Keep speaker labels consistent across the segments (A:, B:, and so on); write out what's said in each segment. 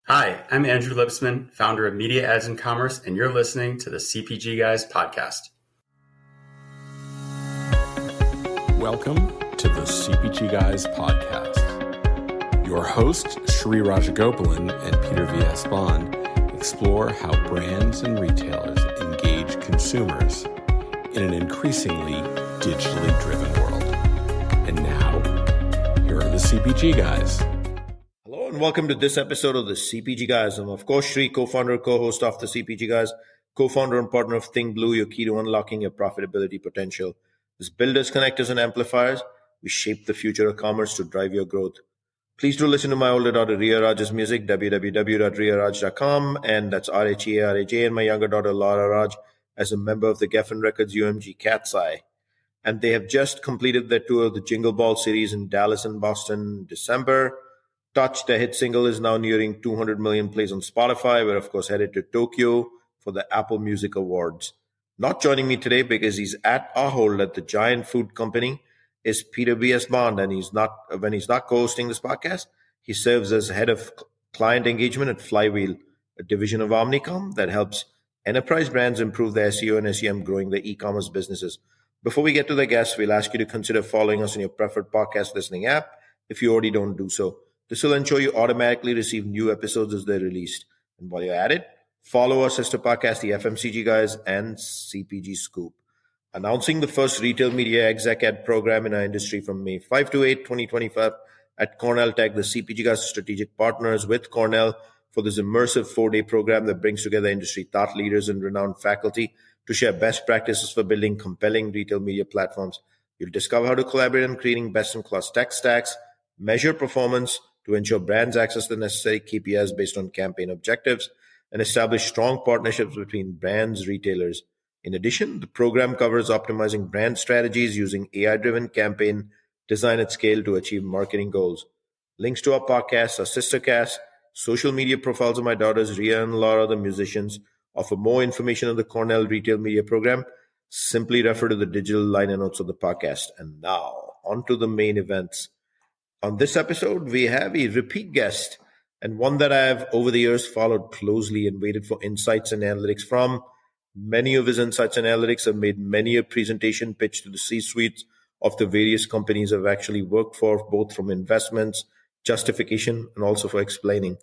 A: Hi, I'm Andrew Lipsman, founder of Media Ads and Commerce, and you're listening to the CPGGUYS podcast.
B: Welcome to the CPGGUYS podcast. Your hosts, Shri Rajagopalan and Peter V.S. Bond, explore how brands and retailers engage consumers in an increasingly digitally driven world. And now, here are the CPGGUYS.
C: Hello and welcome to this episode of the CPGGUYS. I'm of course Shri, co-founder, co-host of the CPGGUYS, co-founder and partner of Think Blue, your key to unlocking your profitability potential. As builders, connectors, and amplifiers, we shape the future of commerce to drive your growth. Please do listen to my older daughter Ria Raj's music, www.riaraj.com, and that's R-H-E-A-R-A-J, and my younger daughter Laura Raj as a member of the Geffen Records UMG Cat's Eye. And they have just completed their tour of the Jingle Ball series in Dallas and Boston in December. Touch, their hit single, is now nearing 200 million plays on Spotify. We're, of course, headed to Tokyo for the Apple Music Awards. Not joining me today because he's at Ahold at the giant food company is Peter V.S. Bond, and when he's not co-hosting this podcast, he serves as head of client engagement at Flywheel, a division of Omnicom that helps enterprise brands improve their SEO and SEM, growing their e-commerce businesses. Before we get to the guests, we'll ask you to consider following us on your preferred podcast listening app if you already don't do so. This will ensure you automatically receive new episodes as they're released. And while you're at it, follow our sister podcast, the FMCG Guys and CPG Scoop. Announcing the first retail media exec ed program in our industry from May 5 to 8, 2025 at Cornell Tech. The CPG Guys strategic partners with Cornell for this immersive 4-day program that brings together industry thought leaders and renowned faculty to share best practices for building compelling retail media platforms. You'll discover how to collaborate on creating best-in-class tech stacks, measure performance to ensure brands access the necessary KPIs based on campaign objectives, and establish strong partnerships between brands, retailers. In addition, the program covers optimizing brand strategies using AI-driven campaign design at scale to achieve marketing goals. Links to our podcasts, our sister cast, social media profiles of my daughters, Ria and Laura, the musicians. For more information on the Cornell Retail Media Program, simply refer to the digital liner notes of the podcast. And now, on to the main events. On this episode, we have a repeat guest and one that I have over the years followed closely and waited for insights and analytics from. Many of his insights and analytics have made many a presentation pitch to the C-suites of the various companies I've actually worked for, both from investments, justification, and also for explaining.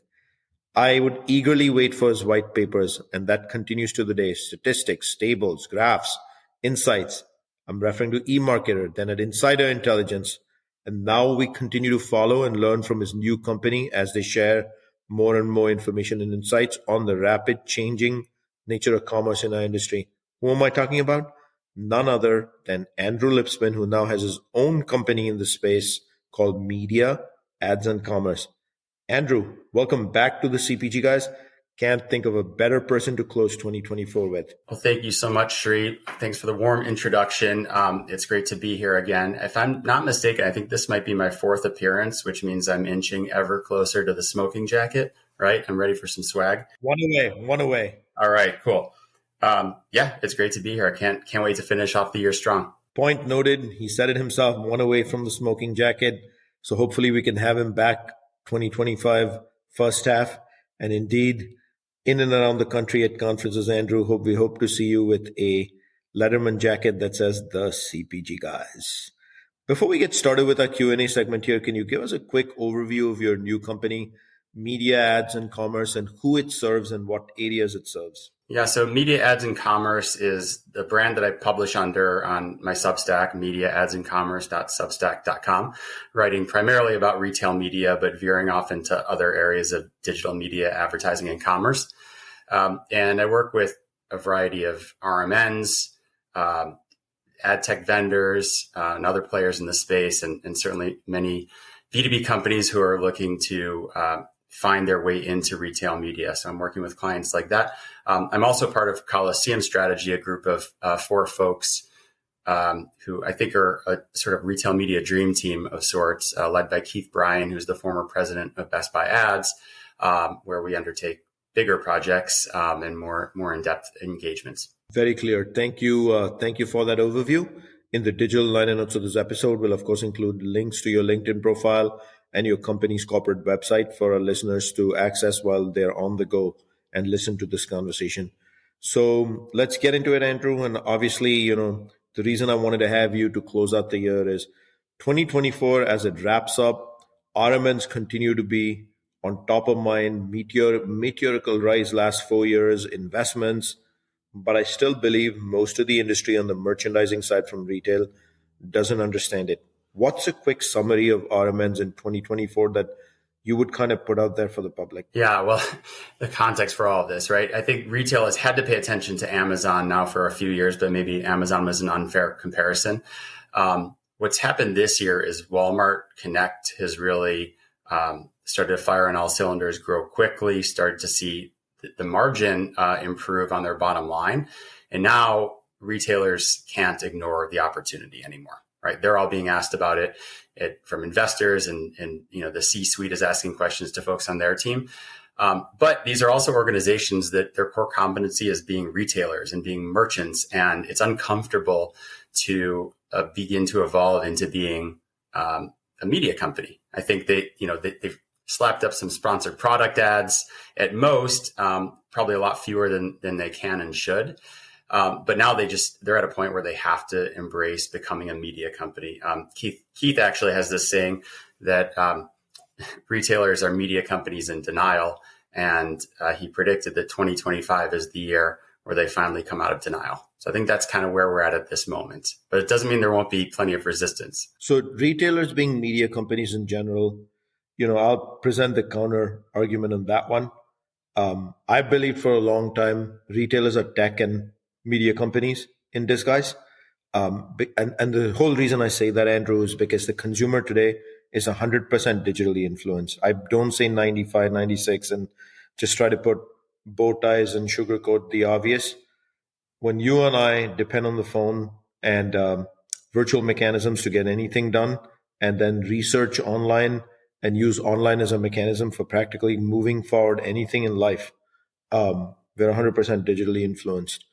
C: I would eagerly wait for his white papers, and that continues to the day. Statistics, tables, graphs, insights. I'm referring to eMarketer, then at Insider Intelligence. And now we continue to follow and learn from his new company as they share more and more information and insights on the rapid changing nature of commerce in our industry. Who am I talking about? None other than Andrew Lipsman, who now has his own company in the space called Media Ads and Commerce. Andrew, welcome back to the CPGGUYS. Can't think of a better person to close 2024 with.
A: Well, thank you so much, Shri. Thanks for the warm introduction. It's great to be here again. If I'm not mistaken, I think this might be my fourth appearance, which means I'm inching ever closer to the smoking jacket, right? I'm ready for some swag.
C: One away.
A: All right, cool. Yeah, it's great to be here. I can't wait to finish off the year strong.
C: Point noted. He said it himself, one away from the smoking jacket. So hopefully we can have him back 2025 first half. And indeed, in and around the country at conferences, Andrew, we hope to see you with a Letterman jacket that says the CPGGUYS. Before we get started with our Q&A segment here, can you give us a quick overview of your new company, Media Ads and Commerce, and who it serves and what areas it serves?
A: Yeah, so Media Ads and Commerce is the brand that I publish under on my Substack, mediaadsandcommerce.substack.com, writing primarily about retail media, but veering off into other areas of digital media, advertising, and commerce. And I work with a variety of RMNs, ad tech vendors, and other players in the space, and certainly many B2B companies who are looking to find their way into retail media. So I'm working with clients like that. I'm also part of Coliseum Strategy, a group of 4 folks who I think are a sort of retail media dream team of sorts, led by Keith Bryan, who's the former president of Best Buy Ads, where we undertake bigger projects and more in-depth engagements.
C: Very clear. Thank you. Thank you for that overview. In the digital liner notes of this episode, we'll of course include links to your LinkedIn profile and your company's corporate website for our listeners to access while they're on the go and listen to this conversation. So let's get into it, Andrew. And obviously, the reason I wanted to have you to close out the year is 2024, as it wraps up, RMNs continue to be on top of mind, meteorical rise last 4 years, investments. But I still believe most of the industry on the merchandising side from retail doesn't understand it. What's a quick summary of RMNs in 2024 that you would kind of put out there for the public?
A: Yeah, well, the context for all of this, right? I think retail has had to pay attention to Amazon now for a few years, but maybe Amazon was an unfair comparison. What's happened this year is Walmart Connect has really started to fire on all cylinders, grow quickly, started to see the margin improve on their bottom line. And now retailers can't ignore the opportunity anymore, right? They're all being asked about it from investors, and the C-suite is asking questions to folks on their team. But these are also organizations that their core competency is being retailers and being merchants, and it's uncomfortable to begin to evolve into being a media company. I think they've slapped up some sponsored product ads at most, probably a lot fewer than they can and should. But now they're at a point where they have to embrace becoming a media company. Keith actually has this saying that retailers are media companies in denial. And he predicted that 2025 is the year where they finally come out of denial. So I think that's kind of where we're at this moment. But it doesn't mean there won't be plenty of resistance.
C: So retailers being media companies in general, I'll present the counter argument on that one. I believed for a long time retailers are tech and media companies in disguise. And the whole reason I say that, Andrew, is because the consumer today is 100% digitally influenced. I don't say 95, 96 and just try to put bow ties and sugarcoat the obvious. When you and I depend on the phone and virtual mechanisms to get anything done, and then research online and use online as a mechanism for practically moving forward anything in life, we're 100% digitally influenced.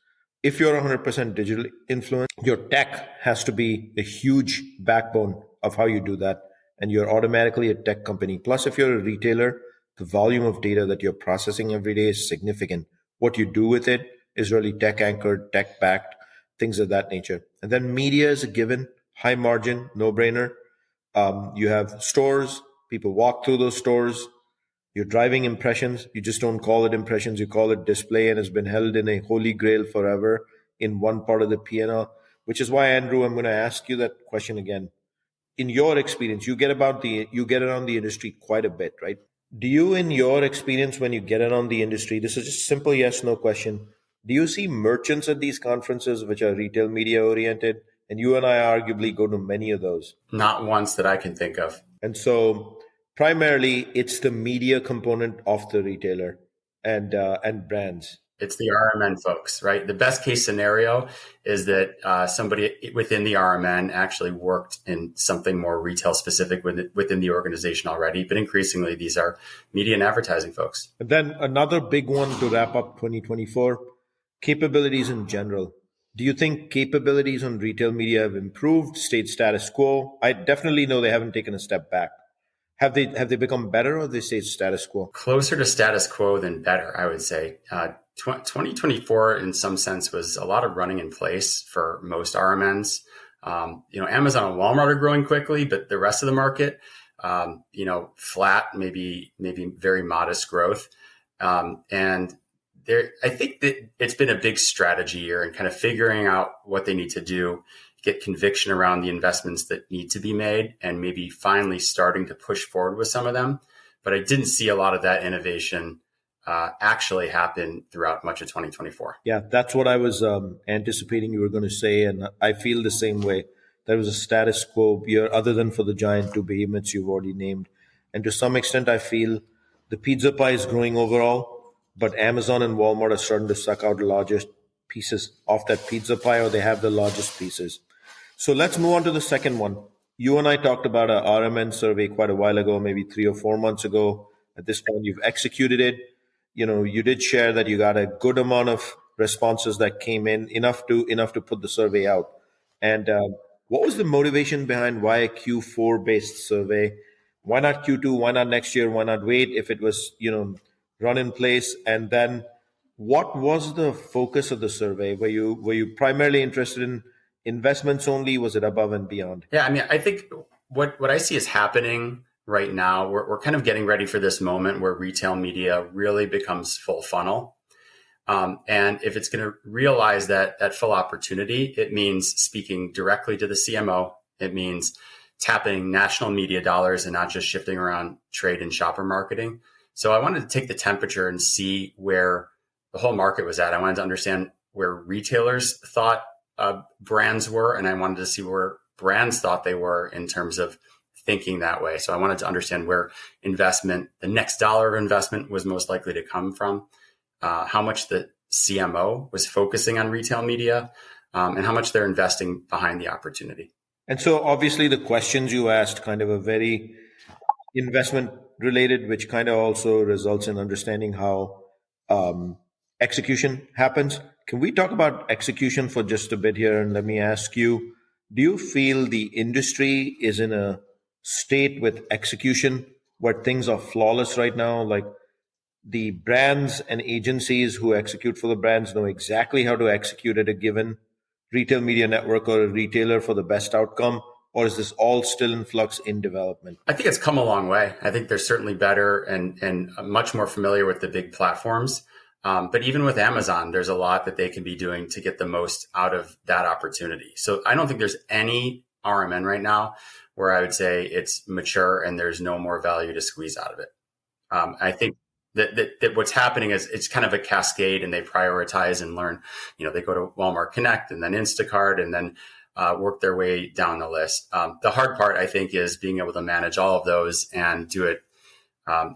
C: If you're 100% digitally influenced, your tech has to be a huge backbone of how you do that. And you're automatically a tech company. Plus, if you're a retailer, the volume of data that you're processing every day is significant. What you do with it is really tech anchored, tech backed, things of that nature. And then media is a given, high margin, no brainer. You have stores, people walk through those stores. You're driving impressions. You just don't call it impressions. You call it display, and it's been held in a holy grail forever in one part of the P&L, which is why, Andrew, I'm going to ask you that question again. In your experience, you get around the industry quite a bit, right? Do you, in your experience, when you get around the industry, this is just simple yes, no question. Do you see merchants at these conferences which are retail media oriented? And you and I arguably go to many of those.
A: Not once that I can think of.
C: And so primarily it's the media component of the retailer and brands.
A: It's the RMN folks, right? The best case scenario is that somebody within the RMN actually worked in something more retail specific within the organization already. But increasingly, these are media and advertising folks.
C: And then another big one to wrap up 2024, capabilities in general. Do you think capabilities on retail media have improved, stayed status quo? I definitely know they haven't taken a step back. Have they become better, or they stayed status quo?
A: Closer to status quo than better, I would say. 2024, in some sense, was a lot of running in place for most RMNs. Amazon and Walmart are growing quickly, but the rest of the market, flat, maybe very modest growth. And I think that it's been a big strategy year and kind of figuring out what they need to do, get conviction around the investments that need to be made, and maybe finally starting to push forward with some of them. But I didn't see a lot of that innovation actually happen throughout much of 2024.
C: Yeah, that's what I was anticipating you were going to say. And I feel the same way. There was a status quo year other than for the giant two behemoths you've already named. And to some extent, I feel the pizza pie is growing overall, but Amazon and Walmart are starting to suck out the largest pieces of that pizza pie, or they have the largest pieces. So let's move on to the second one. You and I talked about a RMN survey quite a while ago, maybe 3 or 4 months ago. At this point, you've executed it. You did share that you got a good amount of responses that came in, enough to put the survey out. And what was the motivation behind why a Q4 based survey? why not Q2? Why not next year? Why not wait if it was, run in place? And then what was the focus of the survey? Were you primarily interested in investments only? Was it above and beyond?
A: Yeah, I mean, I think what I see is happening right now, we're kind of getting ready for this moment where retail media really becomes full funnel. And if it's going to realize that full opportunity, it means speaking directly to the CMO. It means tapping national media dollars and not just shifting around trade and shopper marketing. So I wanted to take the temperature and see where the whole market was at. I wanted to understand where retailers thought brands were, and I wanted to see where brands thought they were in terms of thinking that way. So I wanted to understand where investment, the next dollar of investment, was most likely to come from, how much the CMO was focusing on retail media, and how much they're investing behind the opportunity.
C: And so obviously the questions you asked kind of a very investment related, which kind of also results in understanding how execution happens. Can we talk about execution for just a bit here? And let me ask you, do you feel the industry is in a state with execution where things are flawless right now? Like the brands and agencies who execute for the brands know exactly how to execute at a given retail media network or a retailer for the best outcome? Or is this all still in flux in development?
A: I think it's come a long way. I think they're certainly better and much more familiar with the big platforms. But even with Amazon, there's a lot that they can be doing to get the most out of that opportunity. So I don't think there's any RMN right now where I would say it's mature and there's no more value to squeeze out of it. I think that what's happening is it's kind of a cascade, and they prioritize and learn. They go to Walmart Connect and then Instacart and then work their way down the list. The hard part, I think, is being able to manage all of those and do it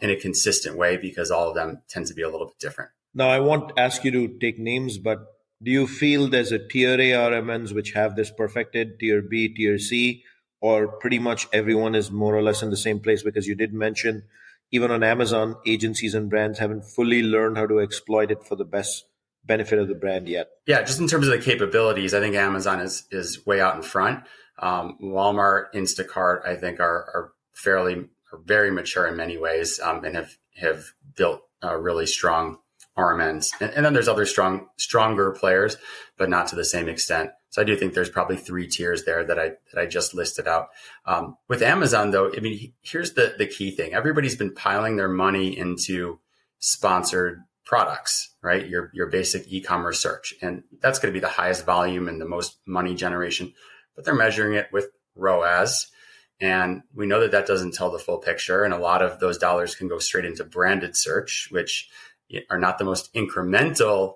A: in a consistent way, because all of them tend to be a little bit different.
C: Now, I won't ask you to take names, but do you feel there's a tier A RMNs which have this perfected, tier B, tier C, or pretty much everyone is more or less in the same place? Because you did mention even on Amazon, agencies and brands haven't fully learned how to exploit it for the best benefit of the brand yet.
A: Yeah, just in terms of the capabilities, I think Amazon is way out in front. Walmart, Instacart, I think are very mature in many ways, and have built really strong RMNs. And then there's other stronger players, but not to the same extent. So I do think there's probably 3 tiers there that I just listed out. With Amazon, though, I mean, here's the key thing. Everybody's been piling their money into sponsored products, right? Your basic e-commerce search. And that's going to be the highest volume and the most money generation. But they're measuring it with ROAS. And we know that doesn't tell the full picture. And a lot of those dollars can go straight into branded search, which are not the most incremental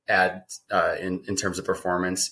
A: ads in terms of performance.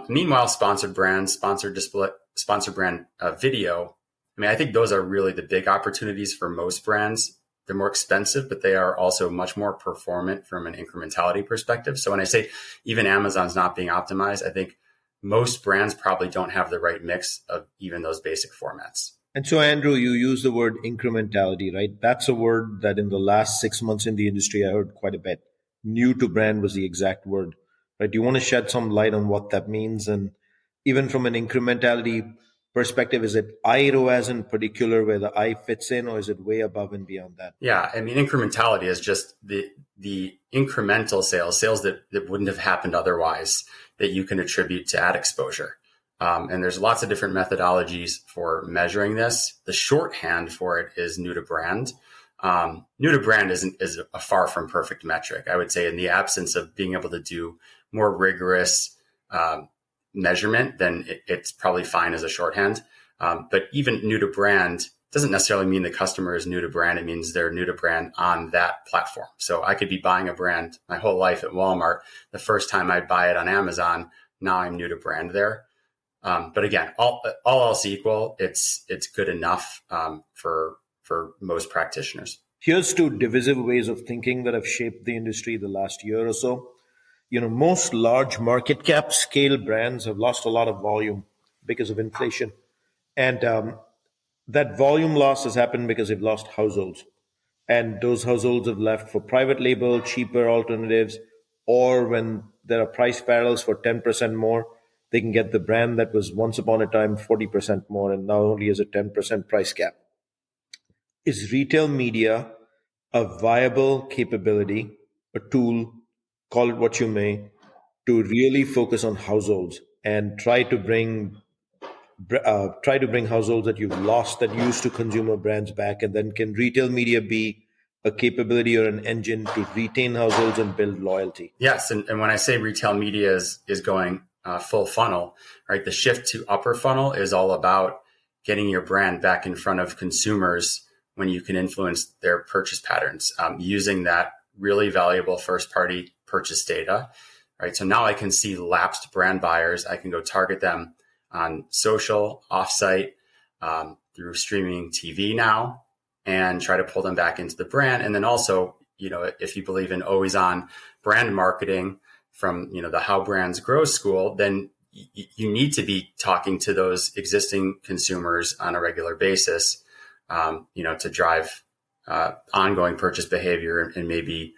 A: Meanwhile, sponsored brands, sponsored display, sponsored brand video. I mean, I think those are really the big opportunities for most brands. They're more expensive, but they are also much more performant from an incrementality perspective. So when I say even Amazon's not being optimized, I think most brands probably don't have the right mix of even those basic formats.
C: And so, Andrew, you use the word incrementality, right? That's a word that in the last 6 months in the industry, I heard quite a bit. New to brand was the exact word, right? Do you want to shed some light on what that means? And even from an incrementality perspective, is it IROAS in particular where the I fits in, or is it way above and beyond that?
A: Yeah, I mean, incrementality is just the incremental sales that wouldn't have happened otherwise that you can attribute to ad exposure. And there's lots of different methodologies for measuring this. The shorthand for it is new to brand. New to brand is a far from perfect metric. I would say in the absence of being able to do more rigorous measurement, then it's probably fine as a shorthand. But even new to brand doesn't necessarily mean the customer is new to brand. It means they're new to brand on that platform. So I could be buying a brand my whole life at Walmart. The first time I buy it on Amazon, now I'm new to brand there. But again, all else equal, it's good enough for most practitioners.
C: Here's 2 divisive ways of thinking that have shaped the industry the last year or so. Most large market cap scale brands have lost a lot of volume because of inflation. And that volume loss has happened because they've lost households. And those households have left for private label, cheaper alternatives, or when there are price barrels for 10% more, they can get the brand that was once upon a time 40% more and now only has a 10% price cap. Is retail media a viable capability, a tool, call it what you may, to really focus on households and try to bring households that you've lost that used to consumer brands back? And then can retail media be a capability or an engine to retain households and build loyalty?
A: Yes. And when I say retail media is going full funnel, right? The shift to upper funnel is all about getting your brand back in front of consumers when you can influence their purchase patterns, using that really valuable first party purchase data, right? So now I can see lapsed brand buyers. I can go target them on social, offsite, through streaming TV now, and try to pull them back into the brand. And then also, if you believe in always on brand marketing from, the How Brands Grow school, then you need to be talking to those existing consumers on a regular basis, to drive ongoing purchase behavior and maybe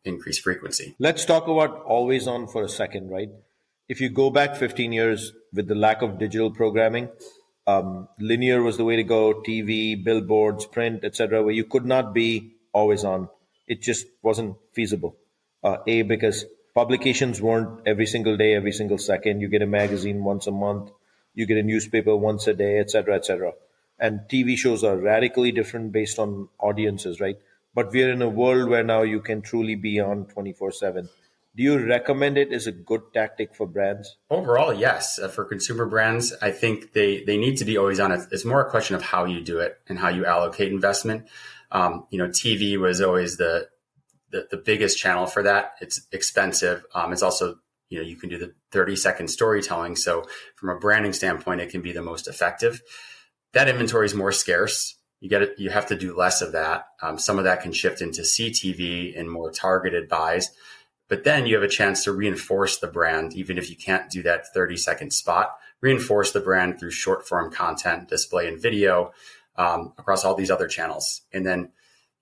A: increase frequency.
C: Let's talk about always on for a second, right? If you go back 15 years with the lack of digital programming, linear was the way to go, TV, billboards, print, etc., where you could not be always on. It just wasn't feasible. Because publications weren't every single day, every single second. You get a magazine once a month, you get a newspaper once a day, etc., etc. And TV shows are radically different based on audiences, right? But we're in a world where now you can truly be on 24/7. Do you recommend it as a good tactic for brands?
A: Overall, yes. For consumer brands, I think they need to be always on. It's more a question of how you do it and how you allocate investment. TV was always the biggest channel for that. It's expensive. It's also, you can do the 30-second storytelling. So from a branding standpoint, it can be the most effective. That inventory is more scarce. You have to do less of that. Some of that can shift into CTV and more targeted buys. But then you have a chance to reinforce the brand, even if you can't do that 30-second spot, reinforce the brand through short form content, display and video, across all these other channels. And then,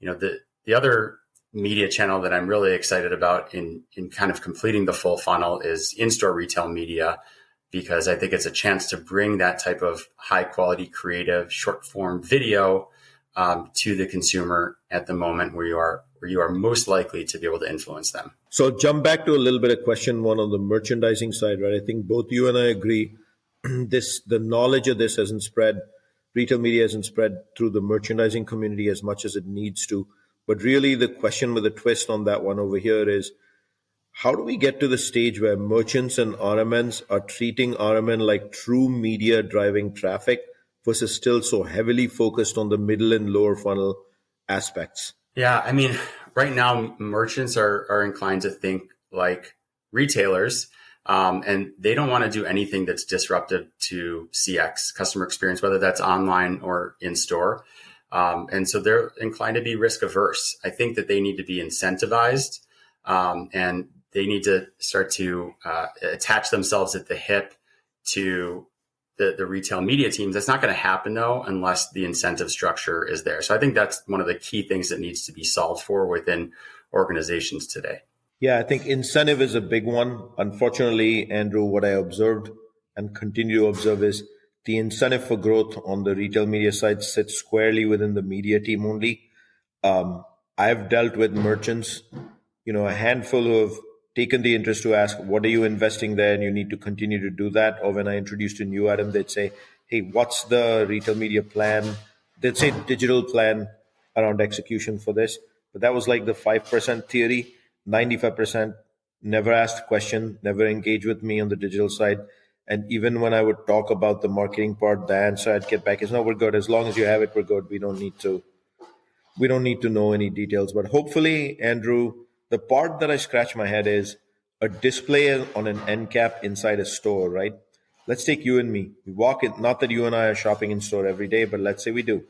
A: the other media channel that I'm really excited about in kind of completing the full funnel is in-store retail media, because I think it's a chance to bring that type of high quality, creative, short form video to the consumer at the moment where you are most likely to be able to influence them.
C: So jump back to a little bit of question one on the merchandising side, right? I think both you and I agree the knowledge of this hasn't spread, retail media hasn't spread through the merchandising community as much as it needs to. But really the question with a twist on that one over here is, how do we get to the stage where merchants and RMNs are treating RMN like true media driving traffic versus still so heavily focused on the middle and lower funnel aspects?
A: Yeah, I mean, right now merchants are inclined to think like retailers, and they don't want to do anything that's disruptive to CX, customer experience, whether that's online or in store. And so they're inclined to be risk averse. I think that they need to be incentivized, and they need to start to attach themselves at the hip to the retail media teams. That's not going to happen, though, unless the incentive structure is there. So I think that's one of the key things that needs to be solved for within organizations today.
C: Yeah, I think incentive is a big one. Unfortunately, Andrew, what I observed and continue to observe is the incentive for growth on the retail media side sits squarely within the media team only. I've dealt with merchants, a handful who have taken the interest to ask, what are you investing there? And you need to continue to do that. Or when I introduced a new item, they'd say, hey, what's the retail media plan? They'd say digital plan around execution for this. But that was like the 5% theory. 95% never asked a question, never engaged with me on the digital side. And even when I would talk about the marketing part, the answer I'd get back is, no, we're good. As long as you have it, we're good. We don't need to know any details. But hopefully, Andrew, the part that I scratch my head is a display on an end cap inside a store, right? Let's take you and me. We walk in, not that you and I are shopping in store every day, but let's say we do.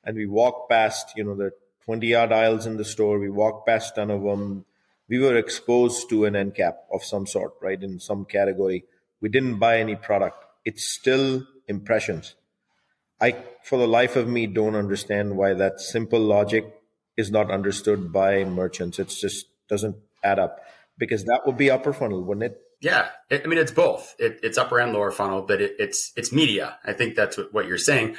C: And we walk past, the 20-yard aisles in the store. We walk past 10 of them. We were exposed to an end cap of some sort, right? In some category. We didn't buy any product. It's still impressions. I, for the life of me, don't understand why that simple logic is not understood by merchants. It's just doesn't add up, because that would be upper funnel, wouldn't it?
A: Yeah, I mean, it's both. It's upper and lower funnel, but it's media. I think that's what you're saying.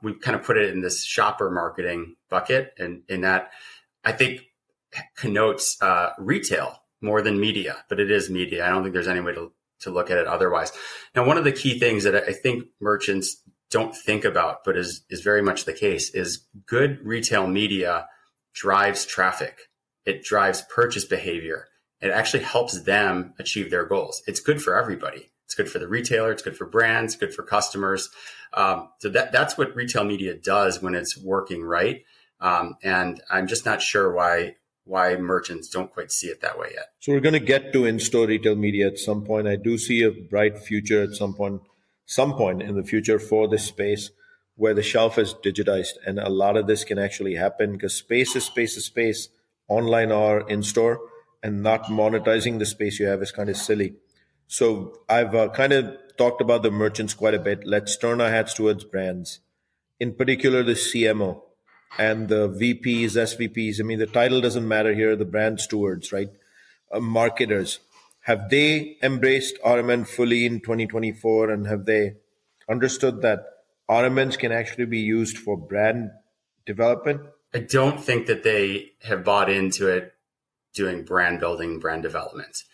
A: We kind of put it in this shopper marketing bucket, and in that, I think connotes retail more than media, but it is media. I don't think there's any way to look at it otherwise. Now, one of the key things that I think merchants don't think about, but is very much the case, is good retail media drives traffic. It drives purchase behavior. It actually helps them achieve their goals. It's good for everybody. It's good for the retailer. It's good for brands, good for customers. So that's what retail media does when it's working right. And I'm just not sure why merchants don't quite see it that way yet.
C: So we're going to get to in-store retail media at some point. I do see a bright future at some point in the future for this space where the shelf is digitized, and a lot of this can actually happen because space is space, online or in-store, and not monetizing the space you have is kind of silly. So I've kind of talked about the merchants quite a bit. Let's turn our hats towards brands, in particular the CMO and the VPs, SVPs. I mean, the title doesn't matter here. The brand stewards, right? Marketers. Have they embraced RMN fully in 2024? And have they understood that RMNs can actually be used for brand development?
A: I don't think that they have bought into it doing brand building, brand development.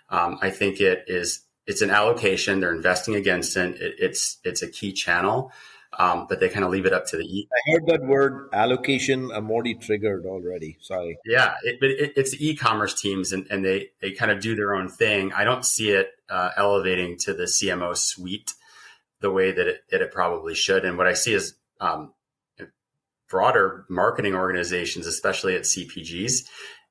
A: I think it's an allocation. They're investing against it. It's a key channel, but they kind of leave it up to the.
C: I heard that word allocation. I'm already triggered already. Sorry.
A: Yeah, it's the e-commerce teams, and they kind of do their own thing. I don't see it elevating to the CMO suite the way that it probably should. And what I see is broader marketing organizations, especially at CPGs,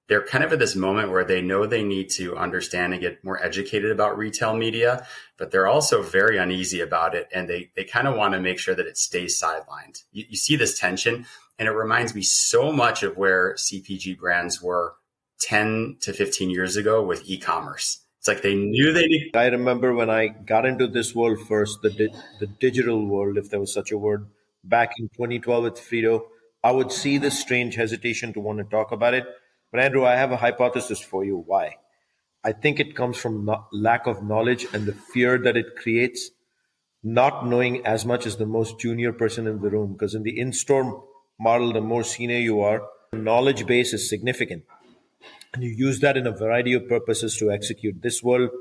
A: they're kind of at this moment where they know they need to understand and get more educated about retail media, but they're also very uneasy about it. And they kind of want to make sure that it stays sidelined. You see this tension, and it reminds me so much of where CPG brands were 10 to 15 years ago with e-commerce. It's like they knew they needed.
C: I remember when I got into this world first, the digital world, if there was such a word, back in 2012 with Frito, I would see this strange hesitation to want to talk about it. But Andrew, I have a hypothesis for you. Why? I think it comes from lack of knowledge and the fear that it creates, not knowing as much as the most junior person in the room. Because in the in-store model, the more senior you are, the knowledge base is significant. And you use that in a variety of purposes to execute. This world,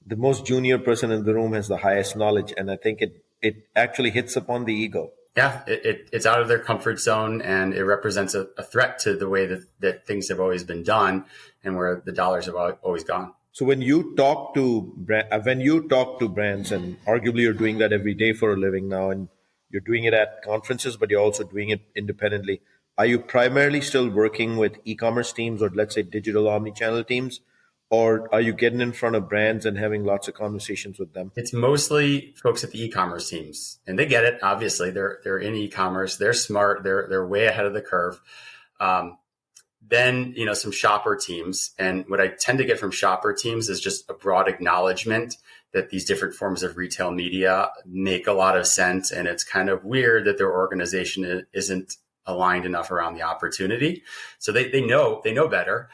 C: the most junior person in the room has the highest knowledge. And I think it actually hits upon the ego.
A: Yeah, it's out of their comfort zone, and it represents a threat to the way that things have always been done and where the dollars have always gone.
C: So when you talk to brands, and arguably you're doing that every day for a living now, and you're doing it at conferences, but you're also doing it independently. Are you primarily still working with e-commerce teams, or let's say digital omnichannel teams? Or are you getting in front of brands and having lots of conversations with them?
A: It's mostly folks at the e-commerce teams, and they get it. Obviously, they're in e-commerce. They're smart. They're way ahead of the curve. Then some shopper teams, and what I tend to get from shopper teams is just a broad acknowledgement that these different forms of retail media make a lot of sense, and it's kind of weird that their organization isn't aligned enough around the opportunity. So they know better.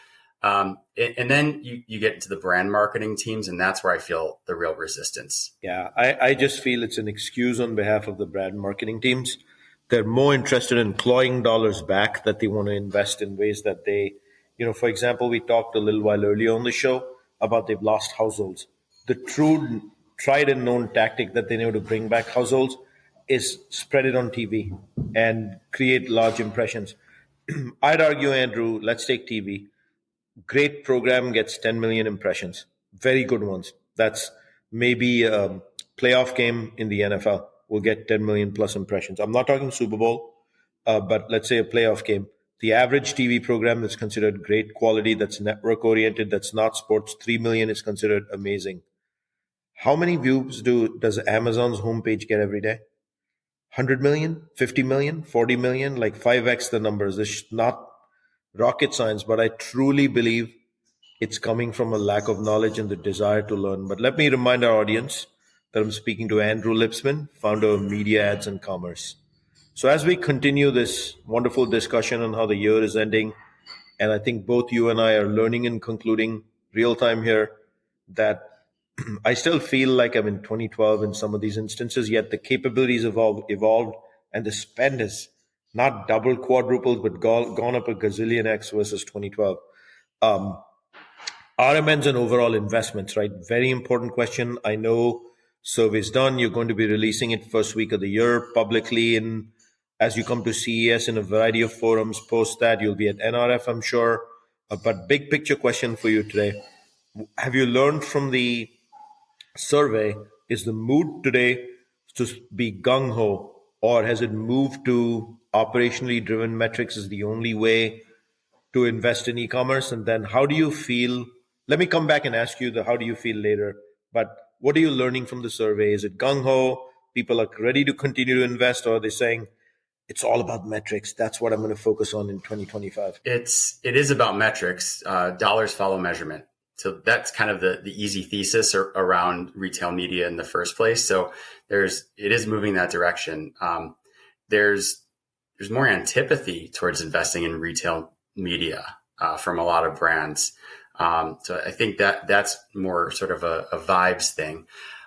A: And then you get into the brand marketing teams, and that's where I feel the real resistance.
C: Yeah, I just feel it's an excuse on behalf of the brand marketing teams. They're more interested in clawing dollars back that they want to invest in ways that they, for example, we talked a little while earlier on the show about they've lost households. The true tried and known tactic that they know to bring back households is spread it on TV and create large impressions. I'd argue, Andrew, let's take TV. Great program gets 10 million impressions. Very good ones. That's maybe a playoff game in the NFL will get 10 million plus impressions. I'm not talking Super Bowl, but let's say a playoff game. The average TV program that's considered great quality, that's network oriented, that's not sports, 3 million is considered amazing. How many views does Amazon's homepage get every day? 100 million, 50 million, 40 million, like 5x the numbers. It's not rocket science, but I truly believe it's coming from a lack of knowledge and the desire to learn. But let me remind our audience that I'm speaking to Andrew Lipsman, founder of Media Ads and Commerce. So as we continue this wonderful discussion on how the year is ending, and I think both you and I are learning and concluding real time here, that I still feel like I'm in 2012 in some of these instances, yet the capabilities evolved and the spend has not double, quadrupled, but gone up a gazillion X versus 2012. Um, RMNs and overall investments, right? Very important question. I know survey's done. You're going to be releasing it first week of the year publicly in as you come to CES in a variety of forums. Post that, you'll be at NRF, I'm sure. But big picture question for you today. Have you learned from the survey? Is the mood today to be gung-ho, or has it moved to operationally driven metrics is the only way to invest in e-commerce? And then how do you feel? Let me come back and ask you the how do you feel later. But what are you learning from the survey? Is it gung-ho? People are ready to continue to invest, or are they saying it's all about metrics? That's what I'm going to focus on in 2025.
A: It is about metrics. Dollars follow measurement. So that's kind of the easy thesis around retail media in the first place. So it is moving that direction. There's more antipathy towards investing in retail media from a lot of brands. So I think that's more sort of a vibes thing.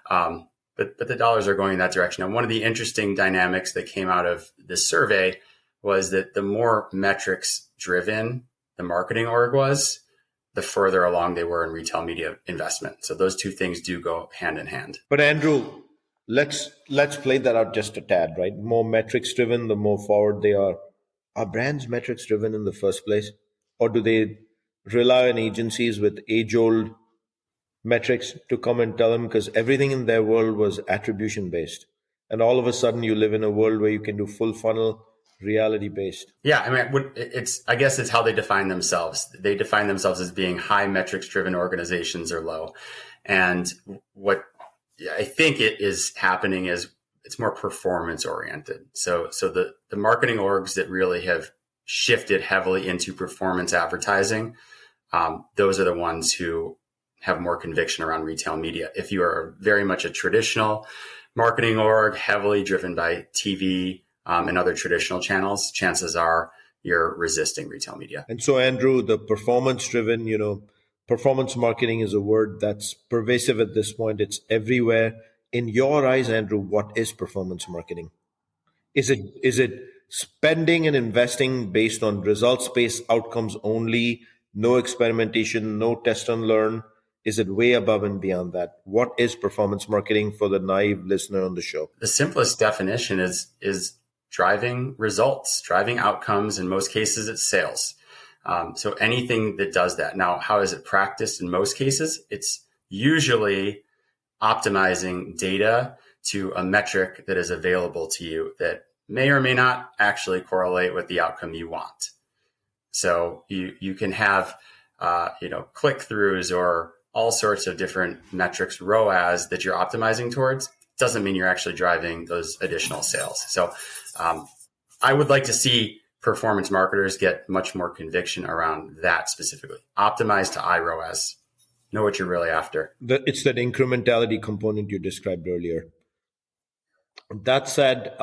A: But the dollars are going in that direction. And one of the interesting dynamics that came out of this survey was that the more metrics driven the marketing org was, the further along they were in retail media investment. So those two things do go hand in hand.
C: But Andrew, let's play that out just a tad, right? More metrics driven, the more forward they are. Are brands metrics driven in the first place? Or do they rely on agencies with age-old metrics to come and tell them? Because everything in their world was attribution based. And all of a sudden you live in a world where you can do full funnel, reality based.
A: Yeah, I mean, I guess it's how they define themselves. They define themselves as being high metrics driven organizations or low. And what I think it is happening is it's more performance oriented. So the marketing orgs that really have shifted heavily into performance advertising, those are the ones who have more conviction around retail media. If you are very much a traditional marketing org, heavily driven by TV, and other traditional channels, chances are you're resisting retail media.
C: And so, Andrew, the performance-driven, performance marketing is a word that's pervasive at this point. It's everywhere. In your eyes, Andrew, what is performance marketing? Is it spending and investing based on results-based outcomes only, no experimentation, no test and learn? Is it way above and beyond that? What is performance marketing for the naive listener on the show?
A: The simplest definition is driving results, driving outcomes. In most cases, it's sales. So anything that does that. Now, how is it practiced in most cases? It's usually optimizing data to a metric that is available to you that may or may not actually correlate with the outcome you want. So you can have, click-throughs or all sorts of different metrics, ROAS, that you're optimizing towards. Doesn't mean you're actually driving those additional sales. So I would like to see performance marketers get much more conviction around that specifically. Optimize to iROAS. Know what you're really after.
C: It's that incrementality component you described earlier. That said,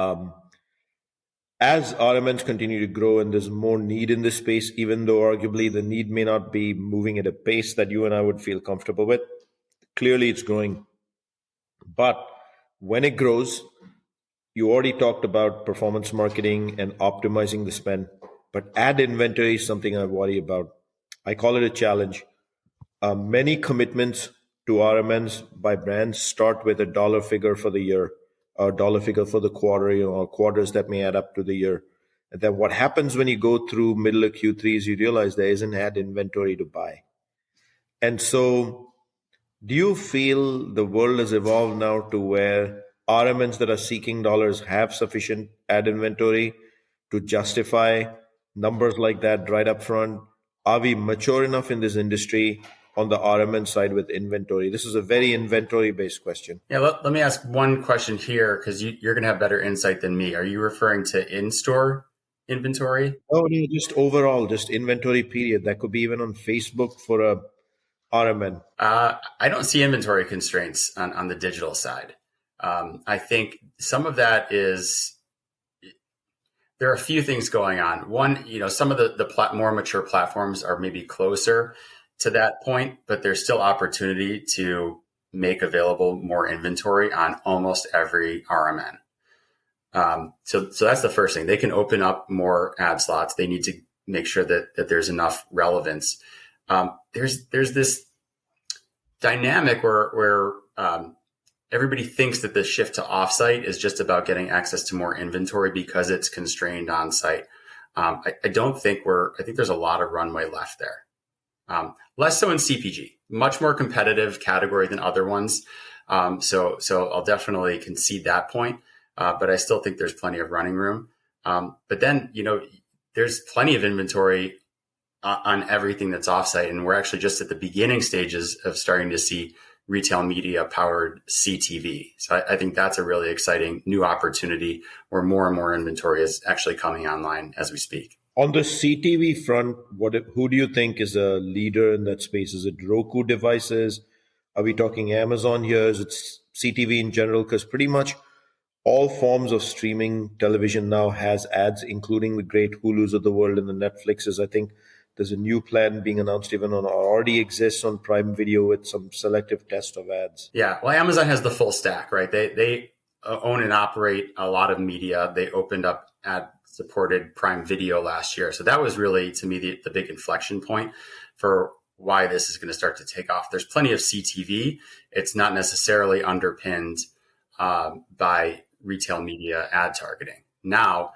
C: as RMNs continue to grow and there's more need in this space, even though arguably the need may not be moving at a pace that you and I would feel comfortable with, clearly it's growing. But when it grows, you already talked about performance marketing and optimizing the spend, but ad inventory is something I worry about. I call it a challenge. Many commitments to RMNs by brands start with a dollar figure for the year, or dollar figure for the quarter, or quarters that may add up to the year. And then what happens when you go through middle of Q3 is you realize there isn't ad inventory to buy. And so do you feel the world has evolved now to where RMNs that are seeking dollars have sufficient ad inventory to justify numbers like that right up front? Are we mature enough in this industry on the RMN side with inventory? This is a very inventory-based question.
A: Yeah, let me ask one question here, because you're going to have better insight than me. Are you referring to in-store inventory?
C: Oh, no, just overall, just inventory period. That could be even on Facebook for a RMN.
A: I don't see inventory constraints on the digital side. I think some of that is, there are a few things going on. One, some of the more mature platforms are maybe closer to that point, but there's still opportunity to make available more inventory on almost every RMN. So that's the first thing. They can open up more ad slots. They need to make sure that there's enough relevance. There's this dynamic where everybody thinks that the shift to offsite is just about getting access to more inventory because it's constrained on site. I think there's a lot of runway left there. Less so in CPG, much more competitive category than other ones. So I'll definitely concede that point. But I still think there's plenty of running room. But then, there's plenty of inventory on everything that's offsite. And we're actually just at the beginning stages of starting to see retail media powered CTV. So I think that's a really exciting new opportunity where more and more inventory is actually coming online as we speak.
C: On the CTV front, who do you think is a leader in that space? Is it Roku devices? Are we talking Amazon here? Is it CTV in general? Because pretty much all forms of streaming television now has ads, including the great Hulus of the world and the Netflixes. I think there's a new plan being announced even or already exists on Prime Video with some selective test of ads.
A: Yeah, well, Amazon has the full stack, right? They own and operate a lot of media. They opened up ad-supported Prime Video last year. So that was really, to me, the big inflection point for why this is going to start to take off. There's plenty of CTV. It's not necessarily underpinned by retail media ad targeting. Now,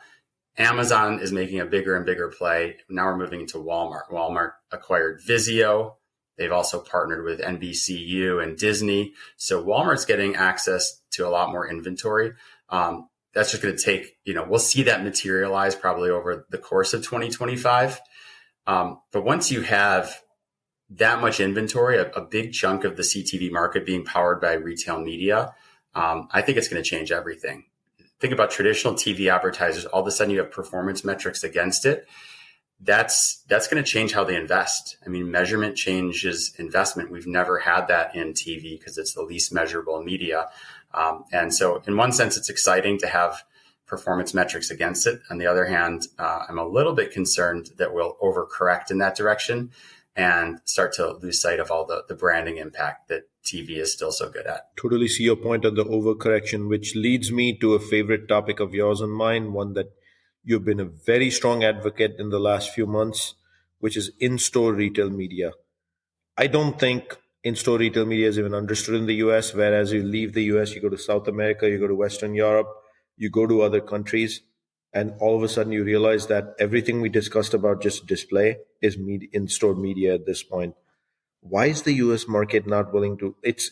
A: Amazon is making a bigger and bigger play. Now we're moving into Walmart. Walmart acquired Vizio. They've also partnered with NBCU and Disney. So Walmart's getting access to a lot more inventory. That's just going to take, we'll see that materialize probably over the course of 2025. But once you have that much inventory, a big chunk of the CTV market being powered by retail media, I think it's going to change everything. Think about traditional TV advertisers. All of a sudden you have performance metrics against it. That's going to change how they invest. I mean, measurement changes investment. We've never had that in TV because it's the least measurable media. And so in one sense, it's exciting to have performance metrics against it. On the other hand, I'm a little bit concerned that we'll overcorrect in that direction and start to lose sight of all the branding impact that TV is still so good at.
C: Totally see your point on the overcorrection, which leads me to a favorite topic of yours and mine, one that you've been a very strong advocate in the last few months, which is in-store retail media. I don't think in-store retail media is even understood in the US, whereas you leave the US, you go to South America, you go to Western Europe, you go to other countries, and all of a sudden you realize that everything we discussed about just display is in-store media at this point. Why is the US market not willing to? It's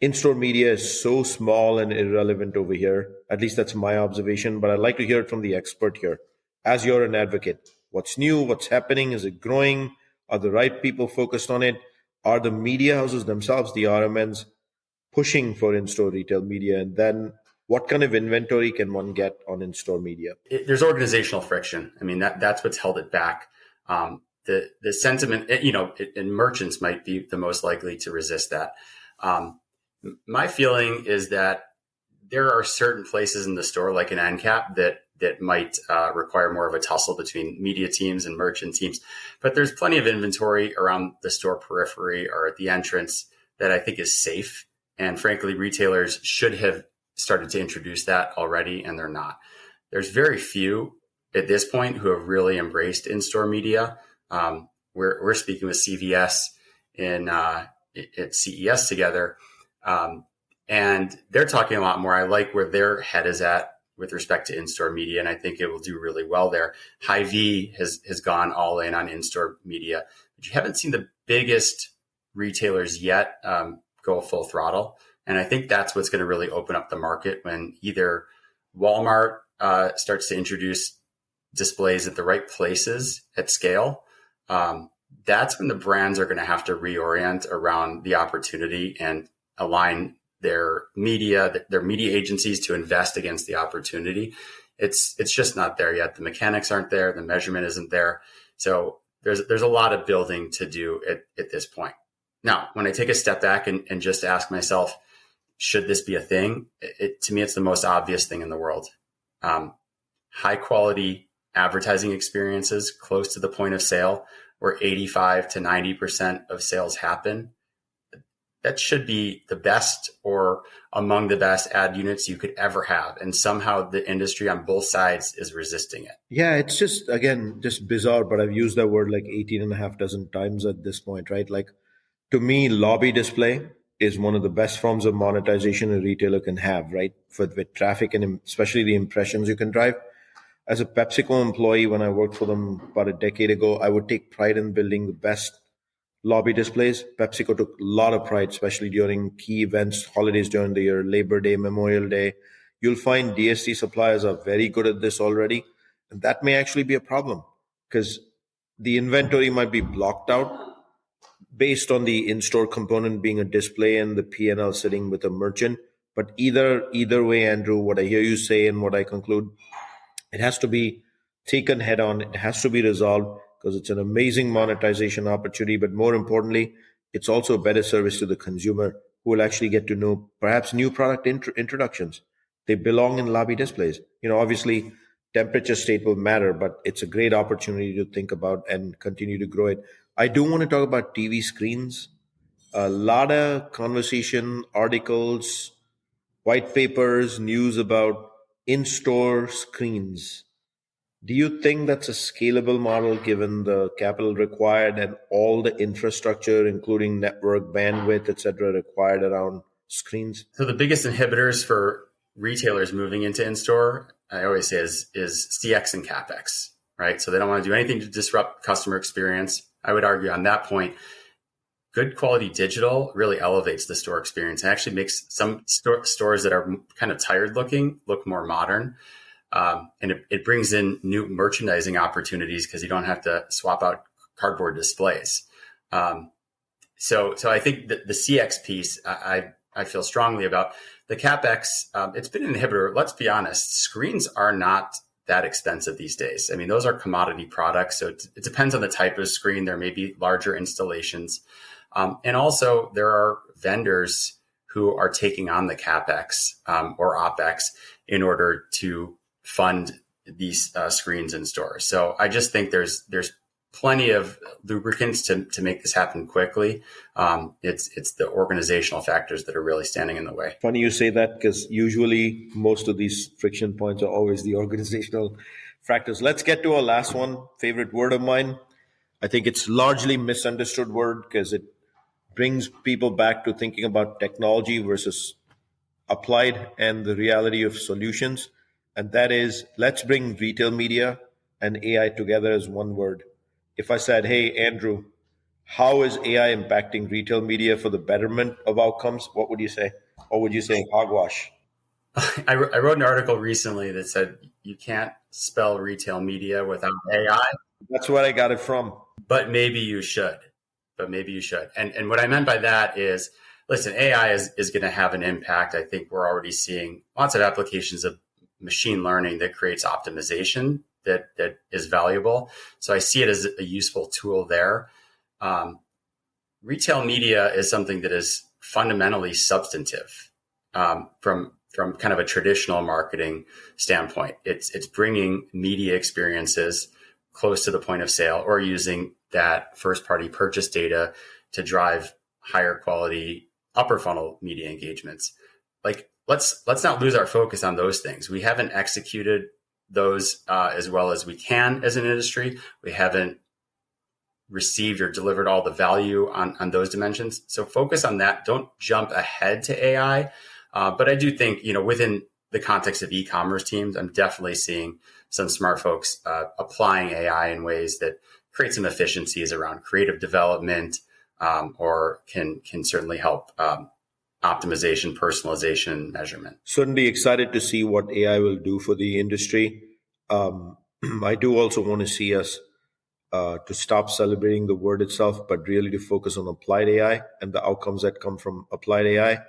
C: in-store media is so small and irrelevant over here. At least that's my observation, but I'd like to hear it from the expert here. As you're an advocate, what's new? What's happening? Is it growing? Are the right people focused on it? Are the media houses themselves, the RMNs, pushing for in-store retail media? And then what kind of inventory can one get on in-store media?
A: There's organizational friction. I mean, that's what's held it back. The sentiment, and merchants might be the most likely to resist that. My feeling is that there are certain places in the store, like an end cap, that might require more of a tussle between media teams and merchant teams. But there's plenty of inventory around the store periphery or at the entrance that I think is safe. And frankly, retailers should have started to introduce that already, and they're not. There's very few at this point who have really embraced in-store media. We're speaking with CVS at CES together, and they're talking a lot more. I like where their head is at with respect to in-store media, and I think it will do really well there. Hy-Vee has gone all in on in-store media, but you haven't seen the biggest retailers yet go full throttle. And I think that's what's going to really open up the market when either Walmart starts to introduce displays at the right places at scale. That's when the brands are going to have to reorient around the opportunity and align their media agencies to invest against the opportunity. It's just not there yet. The mechanics aren't there. The measurement isn't there. So there's a lot of building to do at this point. Now, when I take a step back and just ask myself, should this be a thing? To me, it's the most obvious thing in the world. High quality advertising experiences close to the point of sale where 85 to 90% of sales happen. that should be the best or among the best ad units you could ever have. And somehow the industry on both sides is resisting it.
C: Yeah, it's just, again, just bizarre, but I've used that word like 18 and a half dozen times at this point, right? Like, to me, lobby display is one of the best forms of monetization a retailer can have, right? With traffic and especially the impressions you can drive. As a PepsiCo employee, when I worked for them about a decade ago, I would take pride in building the best lobby displays. PepsiCo took a lot of pride, especially during key events, holidays during the year, Labor Day, Memorial Day. You'll find DST suppliers are very good at this already. And that may actually be a problem because the inventory might be blocked out based on the in-store component being a display and the P&L sitting with a merchant. But either way, Andrew, what I hear you say and what I conclude, it has to be taken head on. It has to be resolved because it's an amazing monetization opportunity. But more importantly, it's also a better service to the consumer who will actually get to know perhaps new product introductions. They belong in lobby displays. Obviously, temperature state will matter, but it's a great opportunity to think about and continue to grow it. I do want to talk about TV screens. A lot of conversation, articles, white papers, news about in-store screens. Do you think that's a scalable model given the capital required and all the infrastructure, including network, bandwidth, et cetera, required around screens?
A: So the biggest inhibitors for retailers moving into in-store, I always say, is CX and CapEx, right? So they don't want to do anything to disrupt customer experience. I would argue on that point, good quality digital really elevates the store experience and actually makes some stores that are kind of tired looking look more modern. And it brings in new merchandising opportunities because you don't have to swap out cardboard displays. So I think that the CX piece, I feel strongly about. The CapEx, it's been an inhibitor. Let's be honest, screens are not that expensive these days. I mean, those are commodity products. So it depends on the type of screen. There may be larger installations. And also there are vendors who are taking on the CapEx or OpEx in order to fund these screens in stores. So I just think there's plenty of lubricants to make this happen quickly. It's the organizational factors that are really standing in the way.
C: Funny you say that because usually most of these friction points are always the organizational factors. Let's get to our last one, favorite word of mine. I think it's largely misunderstood word because it brings people back to thinking about technology versus applied and the reality of solutions. And that is, let's bring retail media and AI together as one word. If I said, hey, Andrew, how is AI impacting retail media for the betterment of outcomes? What would you say? Or would you say hogwash?
A: I wrote an article recently that said you can't spell retail media without AI.
C: That's where I got it from.
A: But maybe you should. And what I meant by that is, listen, AI is going to have an impact. I think we're already seeing lots of applications of machine learning that creates optimization that is valuable. So I see it as a useful tool there. Retail media is something that is fundamentally substantive from kind of a traditional marketing standpoint. It's bringing media experiences close to the point of sale or using that first party purchase data to drive higher quality upper funnel media engagements. Like let's not lose our focus on those things. We haven't executed those as well as we can as an industry. We haven't received or delivered all the value on those dimensions. So focus on that. Don't jump ahead to AI. But I do think, within the context of e-commerce teams, I'm definitely seeing some smart folks applying AI in ways that create some efficiencies around creative development or can certainly help optimization, personalization, measurement.
C: Certainly excited to see what AI will do for the industry. I do also want to see us to stop celebrating the word itself, but really to focus on applied AI and the outcomes that come from applied AI,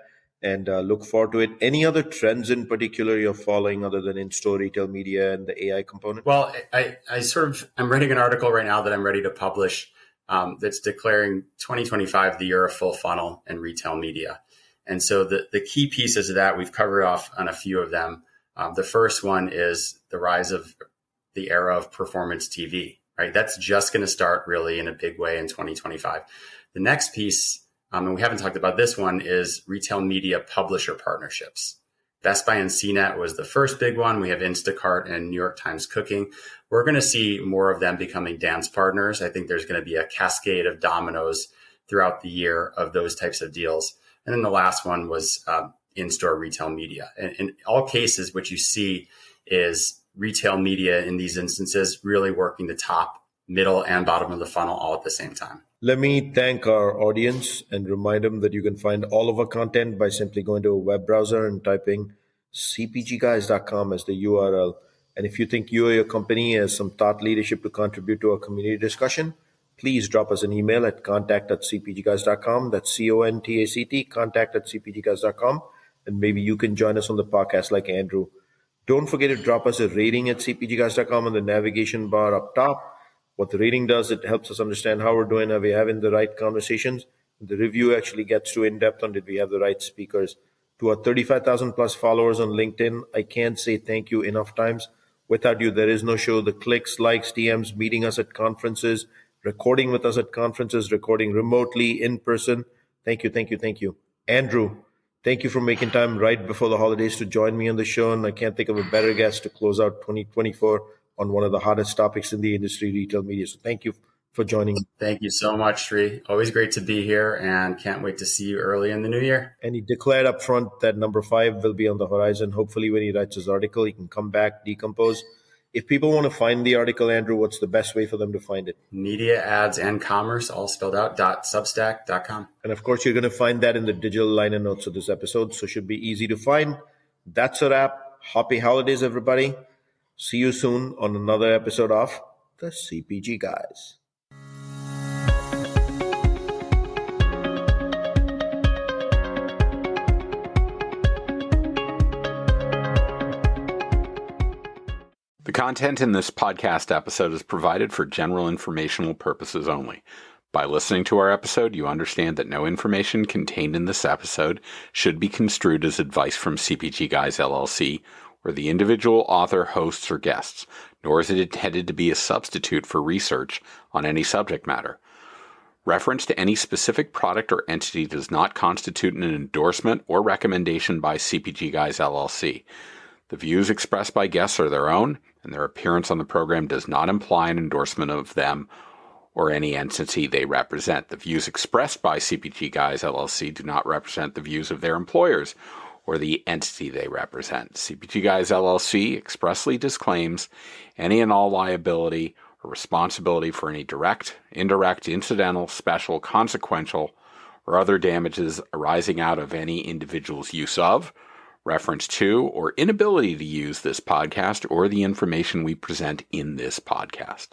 C: and look forward to it. Any other trends in particular you're following other than in-store retail media and the AI component?
A: Well, I'm writing an article right now that I'm ready to publish that's declaring 2025 the year of full funnel in retail media. And so the key pieces of that, we've covered off on a few of them. The first one is the rise of the era of performance TV, right? That's just going to start really in a big way in 2025. The next piece and we haven't talked about this one, is retail media publisher partnerships. Best Buy and CNET was the first big one. We have Instacart and New York Times Cooking. We're going to see more of them becoming dance partners. I think there's going to be a cascade of dominoes throughout the year of those types of deals. And then the last one was in-store retail media. And in all cases, what you see is retail media in these instances really working the top, middle, and bottom of the funnel all at the same time.
C: Let me thank our audience and remind them that you can find all of our content by simply going to a web browser and typing cpgguys.com as the URL. And if you think you or your company has some thought leadership to contribute to our community discussion, please drop us an email at contact@cpgguys.com. That's CONTACT, contact@cpgguys.com. And maybe you can join us on the podcast like Andrew. Don't forget to drop us a rating at cpgguys.com on the navigation bar up top. What the rating does, it helps us understand how we're doing. Are we having the right conversations? The review actually gets too in-depth on did we have the right speakers. To our 35,000 plus followers on LinkedIn, I can't say thank you enough times. Without you, there is no show. The clicks, likes, DMs, meeting us at conferences, recording with us at conferences, recording remotely, in person. Thank you, thank you, thank you. Andrew, thank you for making time right before the holidays to join me on the show. And I can't think of a better guest to close out 2024 on one of the hottest topics in the industry, retail media. So thank you for joining me.
A: Thank you so much, Sri. Always great to be here and can't wait to see you early in the new year.
C: And he declared up front that number 5 will be on the horizon. Hopefully when he writes his article, he can come back, decompose. If people want to find the article, Andrew, what's the best way for them to find it?
A: Media, ads, and commerce, all spelled out, .substack.com.
C: And of course, you're going to find that in the digital liner notes of this episode, so it should be easy to find. That's a wrap. Happy holidays, everybody. See you soon on another episode of the CPG Guys.
B: The content in this podcast episode is provided for general informational purposes only. By listening to our episode, you understand that no information contained in this episode should be construed as advice from CPG Guys LLC or the individual author, hosts, or guests, nor is it intended to be a substitute for research on any subject matter. Reference to any specific product or entity does not constitute an endorsement or recommendation by CPG Guys LLC. The views expressed by guests are their own, and their appearance on the program does not imply an endorsement of them or any entity they represent. The views expressed by CPG Guys LLC do not represent the views of their employers or the entity they represent. CPG Guys LLC expressly disclaims any and all liability or responsibility for any direct, indirect, incidental, special, consequential, or other damages arising out of any individual's use of, reference to, or inability to use this podcast or the information we present in this podcast.